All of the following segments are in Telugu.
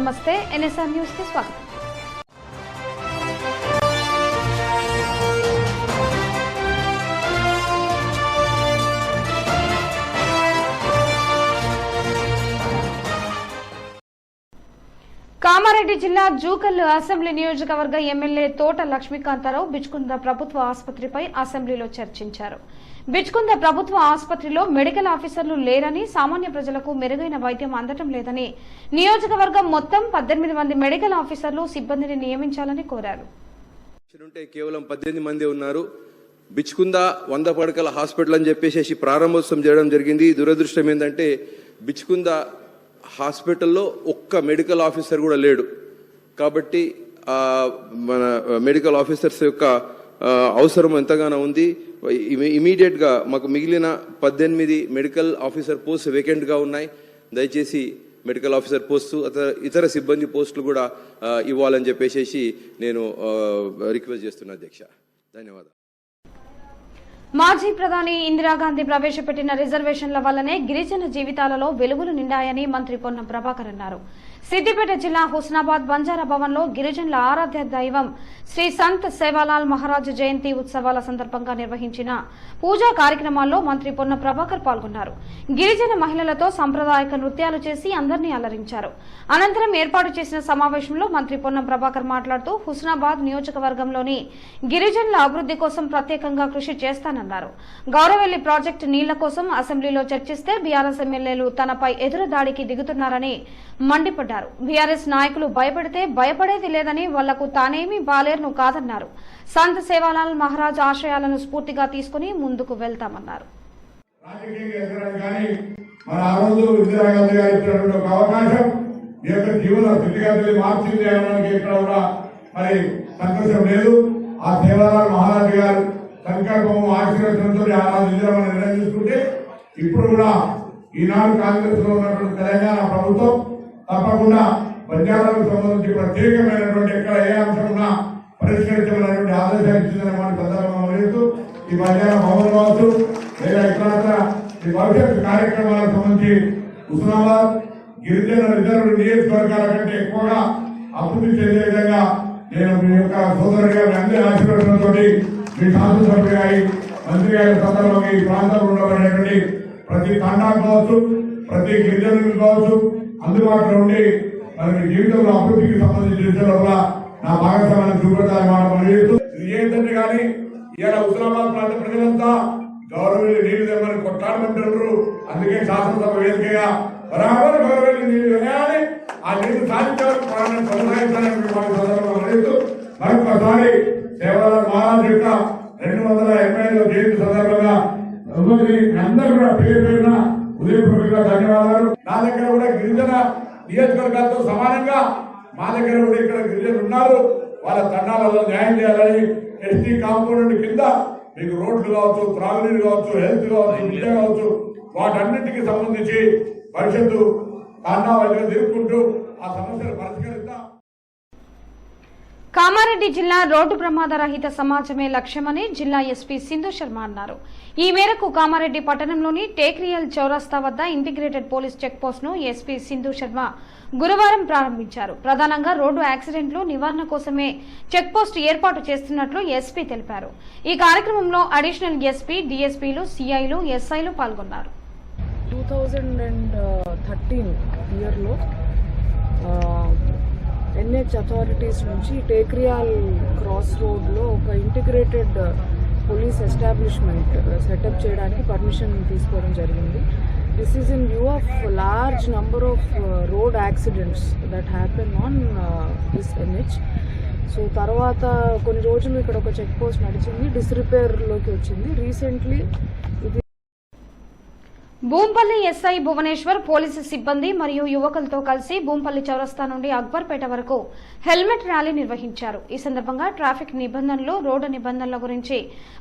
నమస్తే ఎన్ఎస్ఆర్ న్యూస్ కి స్వాగతం. కామారెడ్డి జిల్లా జూకల్ అసెంబ్లీ నియోజకవర్గ ఎమ్మెల్యే తోట లక్ష్మీకాంతారావు బిచ్కుంద ప్రభుత్వ ఆసుపత్రిపై అసెంబ్లీలో చర్చించారు. బిచ్కుంద ప్రభుత్వ ఆసుపత్రిలో మెడికల్ ఆఫీసర్లు లేరని, సామాన్య ప్రజలకు మెరుగైన వైద్యం అందటం లేదని, నియోజకవర్గం మొత్తం 18 మంది మెడికల్ ఆఫీసర్లు సిబ్బందిని నియమించాలని కోరారు. కేవలం 18 మంది ఉన్నారు. బిచ్కుంద 100 పడకల హాస్పిటల్ అని చెప్పేసి ప్రారంభోత్సవం చేయడం జరిగింది. దురదృష్టం ఏంటంటే బిచ్కుంద హాస్పిటల్లో ఒక్క మెడికల్ ఆఫీసర్ కూడా లేడు. కాబట్టి మన మెడికల్ ఆఫీసర్స్ యొక్క అవసరం ఎంతగానో ఉంది. ఇమీడియట్ గా మాకు మిగిలిన 18 మెడికల్ ఆఫీసర్ పోస్ట్ వేకెంట్ గా ఉన్నాయి. దయచేసి మెడికల్ ఆఫీసర్ పోస్టు ఇతర సిబ్బంది పోస్టులు కూడా ఇవ్వాలని చెప్పేసి నేను రిక్వెస్ట్ చేస్తున్నా అధ్యక్ష. ధన్యవాదాలు. మాజీ ప్రధాని ఇందిరాగాంధీ ప్రవేశపెట్టిన రిజర్వేషన్ల వల్లనే గిరిజన జీవితాలలో వెలుగులు నిండాయని మంత్రి పొన్నం ప్రభాకర్ అన్నారు. సిద్దిపేట జిల్లా హుస్నాబాద్ బంజారా భవన్ లో గిరిజనుల ఆరాధ్య దైవం శ్రీ సంత్ సేవాలాల్ మహారాజ్ జయంతి ఉత్సవాల సందర్భంగా నిర్వహించిన పూజా కార్యక్రమాల్లో మంత్రి పొన్నం ప్రభాకర్ పాల్గొన్నారు. గిరిజన మహిళలతో సాంప్రదాయక నృత్యాలు చేసి అందరినీ అలరించారు. అనంతరం ఏర్పాటు చేసిన సమావేశంలో మంత్రి పొన్నం ప్రభాకర్ మాట్లాడుతూ హుస్నాబాద్ నియోజకవర్గంలోని గిరిజనుల అభివృద్ధి కోసం ప్రత్యేకంగా కృషి చేస్తానన్నారు. గౌరవెల్లి ప్రాజెక్టు నీళ్ల కోసం అసెంబ్లీలో చర్చిస్తే బీఆర్ఎస్ ఎమ్మెల్యేలు తనపై ఎదురుదాడికి దిగుతున్నారని మండిపడ్డారు. బీఆర్ఎస్ నాయకులు భయపడితే భయపడేది లేదని, వాళ్లకు తానేమీ బాలేరును కాదన్నారు. సంత్ సేవాలాల్ మహారాజ్ ఆశయాలను స్ఫూర్తిగా తీసుకుని ముందుకు వెళ్తామన్నారు. సంకల్పము ఆశీర్వచనంతో నిర్ణయం తీసుకుంటే ఇప్పుడు కూడా ఈనాడు కాంగ్రెస్ లో ఉన్నటువంటి తెలంగాణ ప్రభుత్వం తప్పకుండా బంజారాలకు సంబంధించి ప్రత్యేకమైనటువంటి ఎక్కడ ఏ అంశం ఉన్నా పరిష్కరించమనేటువంటి ఆదేశాలు ఇచ్చిందని మన సందర్భంగా వేస్తూ ఈ బంజారా భవన్ కావచ్చు లేదా ఇతరత్ర ఈ భవిష్యత్ కార్యక్రమాలకు సంబంధించి హుస్నాబాద్ గిరిజన రిజర్వ్ నియోజకవర్గాల కంటే ఎక్కువగా అభివృద్ధి చెందే విధంగా నేను మీ యొక్క సోదరుడిగా మీ అందరి ఆశీర్వచనంతో మీ శాసనసభ్యుడిగా మంత్రి గారి సందర్భంగా ఈ ప్రాంతంలో ఉండబడేటువంటి ప్రతి తండా కావచ్చు, ప్రతి గిరిజనులు కావచ్చు అందుబాటులో ఉండి మరి జీవితంలో అభివృద్ధికి సంబంధించిన విషయంలో కూడా నా భాగస్వామ్యాన్ని చూపెట్టాలని మాట చేస్తూ ఇది ఏంటంటే కానీ ఇవాళ హుస్నాబాద్ ప్రాంత ప్రజలంతా గౌరవెల్లి నీళ్లు తెమ్మని కొట్లాడుకుంటున్నారు. అందుకే శాసనసభ వేదికగా బరాబర్ గౌరవెల్లి నీళ్లు వేయాలి, ఆ నీళ్లు సాధించాలని కొనసాగించాలని సందర్భంగా చేస్తూ మరొకసారి సేవాలాల్ మహారాజ్ యొక్క 285వ జయంతి సందర్భంగా అందరూ కూడా పేరు పేరున ఉదయపూర్వకంగా ధన్యవాదాలు. నా దగ్గర కూడా గిరిజన నియోజకవర్గాలతో సమానంగా మా దగ్గర కూడా ఇక్కడ గిరిజనులు ఉన్నారు. వాళ్ళ తండాలలో న్యాయం చేయాలని ఎస్టీ కాంపౌండ్ కింద మీకు రోడ్లు కావచ్చు, త్రాగునీరు కావచ్చు, హెల్త్ కావచ్చు, విద్య కావచ్చు, వాటన్నింటికి సంబంధించి భవిష్యత్తు తాండా వైద్యులు తిరుగుకుంటూ ఆ సమస్యలు పరిష్కరిద్దాం. కామారెడ్డి జిల్లా రోడ్డు ప్రమాద రహిత సమాజమే లక్ష్యమని జిల్లా ఎస్పీ సింధు శర్మ అన్నారు. ఈ మేరకు కామారెడ్డి పట్టణంలోని టేక్రియల్ చౌరస్తా వద్ద ఇంటిగ్రేటెడ్ పోలీస్ చెక్ పోస్ట్ ను ఎస్పీ సింధు శర్మ గురువారం ప్రారంభించారు. ప్రధానంగా రోడ్డు యాక్సిడెంట్లు నివారణ కోసమే చెక్ పోస్ట్ ఏర్పాటు చేస్తున్నట్లు ఎస్పీ తెలిపారు. ఈ కార్యక్రమంలో అడిషనల్ ఎస్పీ, డీఎస్పీలు, సిఐలు, ఎస్ఐలు పాల్గొన్నారు. 2013 ఇయర్లో ఎన్హెచ్ అథారిటీస్ నుంచి టేక్రియాల్ క్రాస్ రోడ్లో ఒక ఇంటిగ్రేటెడ్ పోలీస్ ఎస్టాబ్లిష్మెంట్ సెటప్ చేయడానికి పర్మిషన్ తీసుకోవడం జరిగింది. This is in view of large number of road accidents that happen on this NH. So తర్వాత కొన్ని రోజులు ఇక్కడ ఒక చెక్ పోస్ట్ నడిచింది, డిస్రిపేర్లోకి వచ్చింది. రీసెంట్లీ ఇది భూంపల్లి ఎస్ఐ భువనేశ్వర్ పోలీసు సిబ్బంది మరియు యువకులతో కలిసి భూంపల్లి చౌరస్తా నుండి అక్బర్పేట వరకు హెల్మెట్ ర్యాలీ నిర్వహించారు. ఈ సందర్భంగా ట్రాఫిక్ నిబంధనలు, రోడ్డు నిబంధనల గురించి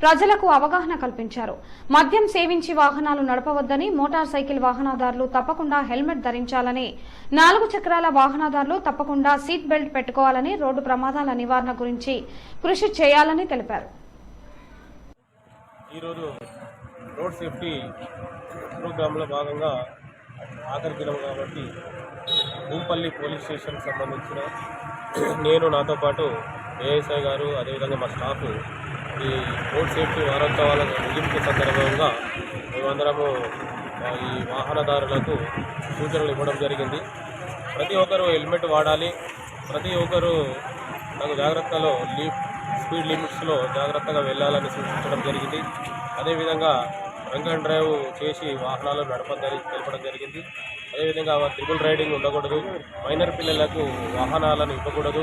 ప్రజలకు అవగాహన కల్పించారు. మద్యం సేవించి వాహనాలు నడపవద్దని, మోటార్ సైకిల్ వాహనదారులు తప్పకుండా హెల్మెట్ ధరించాలని, 4 చక్రాల వాహనదారులు తప్పకుండా సీట్ బెల్ట్ పెట్టుకోవాలని, రోడ్డు ప్రమాదాల నివారణ గురించి కృషి చేయాలని తెలిపారు. రోడ్ సేఫ్టీ ప్రోగ్రాంలో భాగంగా ఆఖరి దినం కాబట్టి భూపల్లి పోలీస్ స్టేషన్ సంబంధించిన నేను నాతో పాటు ఏఎస్ఐ గారు అదేవిధంగా మా స్టాఫ్ ఈ రోడ్ సేఫ్టీ వారోత్సవాల ముగింపు సందర్భంగా మేమందరము ఈ వాహనదారులకు సూచనలు ఇవ్వడం జరిగింది. ప్రతి ఒక్కరు హెల్మెట్ వాడాలి, ప్రతి ఒక్కరు తగు జాగ్రత్తలో స్పీడ్ లిమిట్స్లో జాగ్రత్తగా వెళ్ళాలని సూచించడం జరిగింది. అదేవిధంగా డ్రంక్ అండ్ డ్రైవ్ చేసి వాహనాలు తెలపడం జరిగింది. అదేవిధంగా ట్రిపుల్ రైడింగ్ ఉండకూడదు, మైనర్ పిల్లలకు వాహనాలను ఇవ్వకూడదు,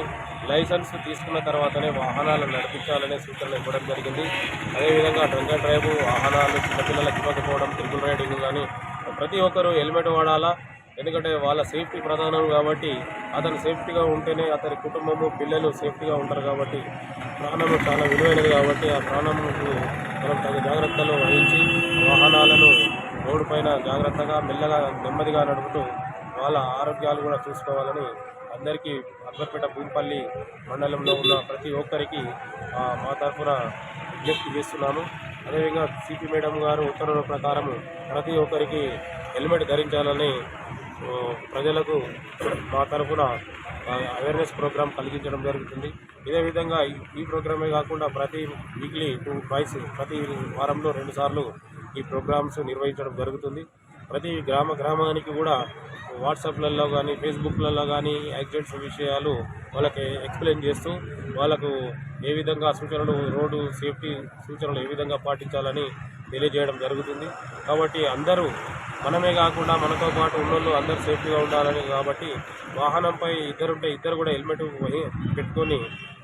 లైసెన్స్ తీసుకున్న తర్వాతనే వాహనాలను నడిపించాలనే సూచనలు ఇవ్వడం జరిగింది. అదేవిధంగా డ్రంక్ అండ్ డ్రైవ్ వాహనాలు చిన్నపిల్లలకు ఇవ్వకపోవడం, ట్రిపుల్ రైడింగ్ కానీ ప్రతి ఒక్కరూ హెల్మెట్ వాడాలా. ఎందుకంటే వాళ్ళ సేఫ్టీ ప్రధానం కాబట్టి అతను సేఫ్టీగా ఉంటేనే అతని కుటుంబము పిల్లలు సేఫ్టీగా ఉంటారు. కాబట్టి ప్రాణము చాలా విలువైనది కాబట్టి ఆ ప్రాణముకు మనం తగు జాగ్రత్తలు వహించి వాహనాలను రోడ్డు పైన జాగ్రత్తగా మెల్లగా నెమ్మదిగా నడుపుతూ వాళ్ళ ఆరోగ్యాలు కూడా చూసుకోవాలని అందరికీ అక్బర్పేట భూపల్లి మండలంలో ఉన్న ప్రతి ఒక్కరికి మా తరఫున విజ్ఞప్తి చేస్తున్నాము. అదేవిధంగా సిపి మేడం గారు ఉత్తర్వుల ప్రకారం ప్రతి ఒక్కరికి హెల్మెట్ ధరించాలని ప్రజలకు మా తరఫున అవేర్నెస్ ప్రోగ్రాం కలిగించడం జరుగుతుంది. ఇదే విధంగా ఈ ప్రోగ్రామే కాకుండా ప్రతి వీక్లీ 2 twice ప్రతి వారంలో 2 సార్లు ఈ ప్రోగ్రామ్స్ నిర్వహించడం జరుగుతుంది. ప్రతి గ్రామానికి కూడా వాట్సాప్లలో కానీ ఫేస్బుక్లలో కానీ యాక్సిడెంట్స్ విషయాలు వాళ్ళకి ఎక్స్ప్లెయిన్ చేస్తూ వాళ్ళకు ఏ విధంగా సూచనలు రోడ్డు సేఫ్టీ సూచనలు ఏ విధంగా పాటించాలని తెలియజేయడం జరుగుతుంది. కాబట్టి అందరూ మనమే కాకుండా మనతో పాటు ఉన్నోళ్ళు అందరూ సేఫ్టీగా ఉండాలని కాబట్టి వాహనంపై ఇద్దరుంటే ఇద్దరు కూడా హెల్మెట్ పెట్టుకొని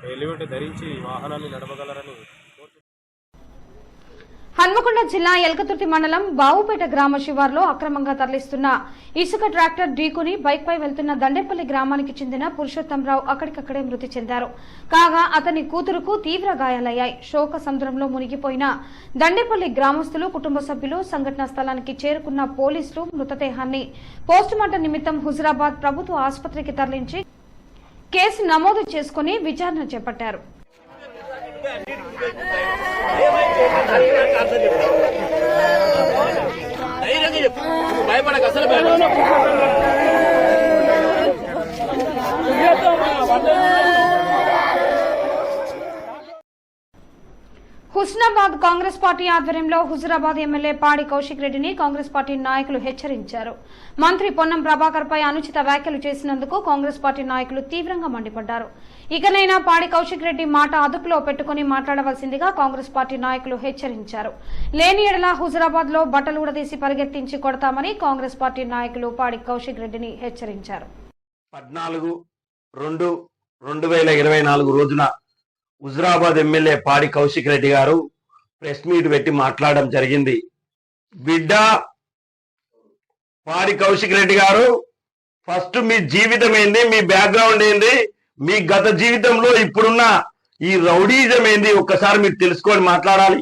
హెల్మెట్ ధరించి వాహనాన్ని నడపగలరని. హన్మకొండ జిల్లా ఎల్కతుర్తి మండలం బావుపేట గ్రామ శివార్లో అక్రమంగా తరలిస్తున్న ఇసుక ట్రాక్టర్ ఢీకొని బైక్పై వెళ్తున్న దండేపల్లి గ్రామానికి చెందిన పురుషోత్తంరావు అక్కడికక్కడే మృతి చెందారు. కాగా అతని కూతురుకు తీవ్ర గాయాలయ్యాయి. శోక సముద్రంలో మునిగిపోయిన దండేపల్లి గ్రామస్తులు, కుటుంబ సభ్యులు సంఘటనా స్థలానికి చేరుకున్న పోలీసులు మృతదేహాన్ని పోస్టుమార్టం నిమిత్తం హుజురాబాద్ ప్రభుత్వ ఆసుపత్రికి తరలించి కేసు నమోదు చేసుకుని విచారణ చేపట్టారు. భయపడక అసలు భయపడ హుస్నాబాద్ కాంగ్రెస్ పార్టీ ఆధ్వర్యంలో హుజురాబాద్ ఎమ్మెల్యే పాడి కౌశిక్ రెడ్డిని కాంగ్రెస్ పార్టీ నాయకులు హెచ్చరించారు. మంత్రి పొన్నం ప్రభాకర్ పై అనుచిత వ్యాఖ్యలు చేసినందుకు కాంగ్రెస్ పార్టీ నాయకులు తీవ్రంగా మండిపడ్డారు. ఇకనైనా పాడి కౌశిక్ రెడ్డి మాట అదుపులో పెట్టుకుని మాట్లాడవలసిందిగా కాంగ్రెస్ పార్టీ నాయకులు హెచ్చరించారు. లేని ఎడల హుజురాబాద్ లో బట్టలు ఉడదీసి పరిగెత్తించి కొడతామని కాంగ్రెస్ పార్టీ నాయకులు పాడి కౌశిక్ రెడ్డిని హెచ్చరించారు. 14/2/2024 రోజున హుజురాబాద్ ఎమ్మెల్యే పాడి కౌశిక్ రెడ్డి గారు ప్రెస్ మీట్ పెట్టి మాట్లాడడం జరిగింది. బిడ్డ పాడి కౌశిక్ రెడ్డి గారు, ఫస్ట్ మీ జీవితం ఏంది, మీ బ్యాక్గ్రౌండ్ ఏంది, మీ గత జీవితంలో ఇప్పుడున్న ఈ రౌడీజం ఏంది ఒక్కసారి మీరు తెలుసుకొని మాట్లాడాలి.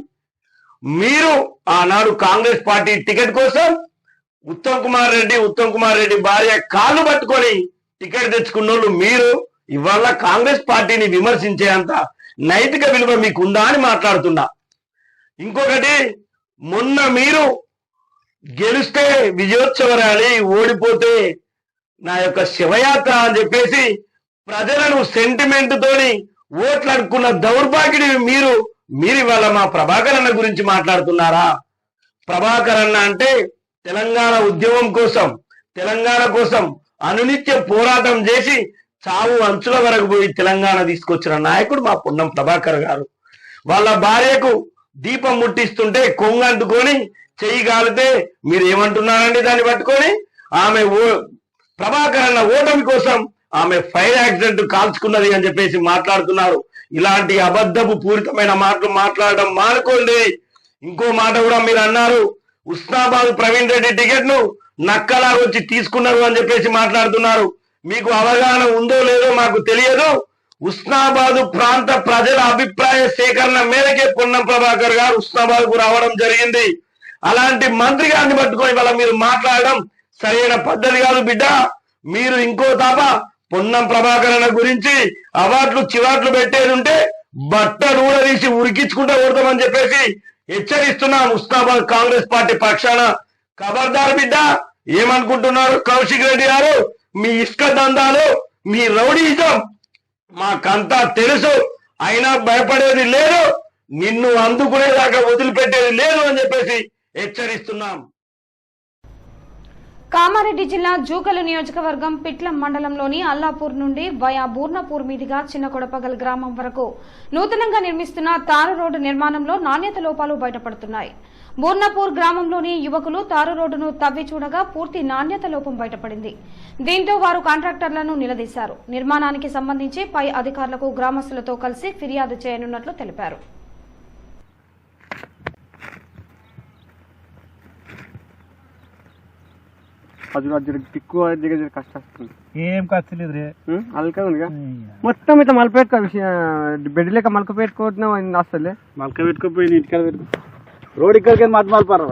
మీరు ఆనాడు కాంగ్రెస్ పార్టీ టికెట్ కోసం ఉత్తమ్ కుమార్ రెడ్డి భార్య కాళ్ళు పట్టుకొని టికెట్ తెచ్చుకున్నోళ్ళు మీరు ఇవాళ కాంగ్రెస్ పార్టీని విమర్శించే అంత నైతిక విలువ మీకుందా అని మాట్లాడుతున్నా. ఇంకొకటి, మొన్న మీరు గెలిస్తే విజయోత్సవ ర్యాలీ, ఓడిపోతే నా యొక్క శివయాత్ర అని చెప్పేసి ప్రజలను సెంటిమెంట్ తోని ఓట్లు అడుక్కున్న దౌర్భాగ్యుడి మీరు ఇవాళ మా ప్రభాకర్ అన్న గురించి మాట్లాడుతున్నారా? ప్రభాకర్ అన్న అంటే తెలంగాణ ఉద్యమం కోసం, తెలంగాణ కోసం అనునిత్య పోరాటం చేసి చావు అంచుల వరకు పోయి తెలంగాణ తీసుకొచ్చిన నాయకుడు మా పొన్నం ప్రభాకర్ గారు. వాళ్ళ భార్యకు దీపం ముట్టిస్తుంటే కొంగంటుకొని చెయ్యి కాలితే మీరు ఏమంటున్నారండి దాన్ని పట్టుకొని? ఆమె ప్రభాకర్ అన్న ఓటమి కోసం ఆమె ఫైర్ యాక్సిడెంట్ కాల్చుకున్నది అని చెప్పేసి మాట్లాడుతున్నారు. ఇలాంటి అబద్ధపు పూరితమైన మాటలు మాట్లాడడం మానుకోండి. ఇంకో మాట కూడా మీరు అన్నారు, హుస్నాబాద్ ప్రవీణ్ రెడ్డి టికెట్ ను నక్కలా వచ్చి తీసుకున్నారు అని చెప్పేసి మాట్లాడుతున్నారు. మీకు అవగాహన ఉందో లేదో మాకు తెలియదు. హుస్నాబాద్ ప్రాంత ప్రజల అభిప్రాయ సేకరణ మేరకే పొన్నం ప్రభాకర్ గారు హుస్నాబాద్ కు రావడం జరిగింది. అలాంటి మంత్రి గారిని పట్టుకొని వాళ్ళ మీరు మాట్లాడడం సరైన పద్ధతి కాదు. బిడ్డ, మీరు ఇంకో తాప పొన్నం ప్రభాకరణ గురించి అవాట్లు చివాట్లు పెట్టేది ఉంటే బట్టలు ఊడదీసి ఉరికించుకుంటూ కొడతామని చెప్పేసి హెచ్చరిస్తున్నాం. హుస్నాబాద్ కాంగ్రెస్ పార్టీ పక్షాన ఖబర్దార్ బిడ్డ. ఏమనుకుంటున్నారు కౌశిక్ రెడ్డి గారు? మీ ఇసుక దందాలు, మీ రౌడీజం మాకంతా తెలుసు. అయినా భయపడేది లేదు, నిన్ను అందుకునేదాకా వదిలిపెట్టేది లేదు అని చెప్పేసి హెచ్చరిస్తున్నాం. కామారెడ్డి జిల్లా జూకలు నియోజకవర్గం పిట్లం మండలంలోని అల్లాపూర్ నుండి వయా బూర్నపూర్ మీదుగా చిన్నకొడపగల్ గ్రామం వరకు నూతనంగా నిర్మిస్తున్న తారు రోడ్డు నిర్మాణంలో నాణ్యత లోపాలు బయటపడుతున్నాయి. బూర్నపూర్ గ్రామంలోని యువకులు తారు రోడ్డును తవ్వి చూడగా పూర్తి నాణ్యత లోపం బయటపడింది. దీంతో వారు కాంట్రాక్టర్లను నిలదీశారు. నిర్మాణానికి సంబంధించి పై అధికారులకు గ్రామస్తులతో కలిసి ఫిర్యాదు చేయనున్నట్లు తెలిపారు. ఏం ఖర్చు లేదు రే, అల్కా ఉందిగా మొత్తం ఇట్లా మలక పెట్టుకో, బెడ్ లెక్క మలక పెట్టుకోవడం అసలే మలక పెట్టుకోపోయి ఇంటికాడ పెట్టుకో, రోడ్ ఇక్కడికి మలపారు.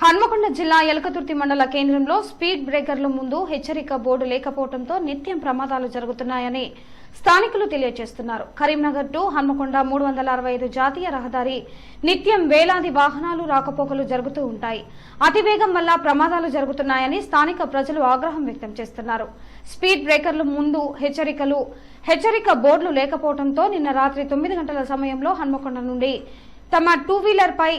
హన్మకొండ జిల్లా ఎలకతుర్తి మండల కేంద్రంలో స్పీడ్ బ్రేకర్ల ముందు హెచ్చరిక బోర్డు లేకపోవడంతో నిత్యం ప్రమాదాలు జరుగుతున్నాయని స్థానికులు తెలియజేస్తున్నారు. కరీంనగర్ టు హన్మకొండ 365 జాతీయ రహదారి నిత్యం వేలాది వాహనాలు రాకపోకలు జరుగుతూ ఉంటాయి. అతివేగం వల్ల ప్రమాదాలు జరుగుతున్నాయని స్థానిక ప్రజలు ఆగ్రహం వ్యక్తం చేస్తున్నారు. స్పీడ్ బ్రేకర్ల ముందు హెచ్చరిక బోర్డులు లేకపోవడంతో నిన్న రాత్రి 9 గంటల సమయంలో హన్మకొండ నుండి తమ 2 వీలర్ పై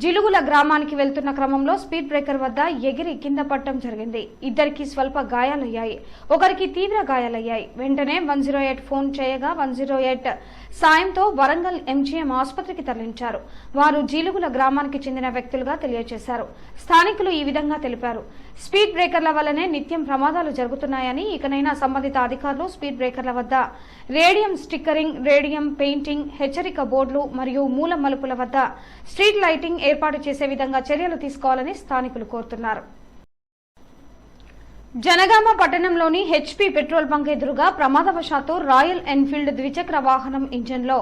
జిలుగుల గ్రామానికి వెళ్తున్న క్రమంలో స్పీడ్ బ్రేకర్ వద్ద ఎగిరి కింద పడటం జరిగింది. ఇద్దరికి స్వల్ప గాయాలయ్యాయి, ఒకరికి తీవ్ర గాయాలయ్యాయి. వెంటనే 108 ఫోన్ చేయగా 108 సాయంతో వరంగల్ ఎంజీఎం ఆసుపత్రికి తరలించారు. వారు జీలుగుల గ్రామానికి చెందిన వ్యక్తులుగా తెలియజేశారు. స్థానికులు ఈ విధంగా తెలిపారు. స్పీడ్ బ్రేకర్ల వల్లనే నిత్యం ప్రమాదాలు జరుగుతున్నాయని, ఇకనైనా సంబంధిత అధికారులు స్పీడ్ బ్రేకర్ల వద్ద రేడియం స్టిక్కరింగ్, రేడియం పెయింటింగ్, హెచ్చరిక బోర్డులు మరియు మూల మలుపుల వద్ద స్ట్రీట్ లైటింగ్ ఏర్పాటు చేసే విధంగా చర్యలు తీసుకోవాలని స్థానికులు కోరుతున్నారు. జనగామ పట్టణంలోని హెచ్పీ పెట్రోల్ బంక్ ఎదురుగా ప్రమాదవశాత్తు రాయల్ ఎన్ఫీల్డ్ ద్విచక్ర వాహనం ఇంజన్లో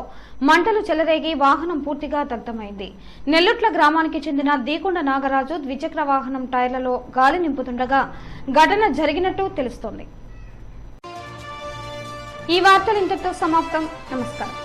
మంటలు చెలరేగి వాహనం పూర్తిగా దగ్ధమైంది. నెల్లుట్ల గ్రామానికి చెందిన దీకొండ నాగరాజు ద్విచక్ర వాహనం టైర్లలో గాలి నింపుతుండగా ఘటన జరిగినట్టు తెలుస్తోంది. ఈ వార్తలు ఇంతటితో సమాప్తం. నమస్కారం.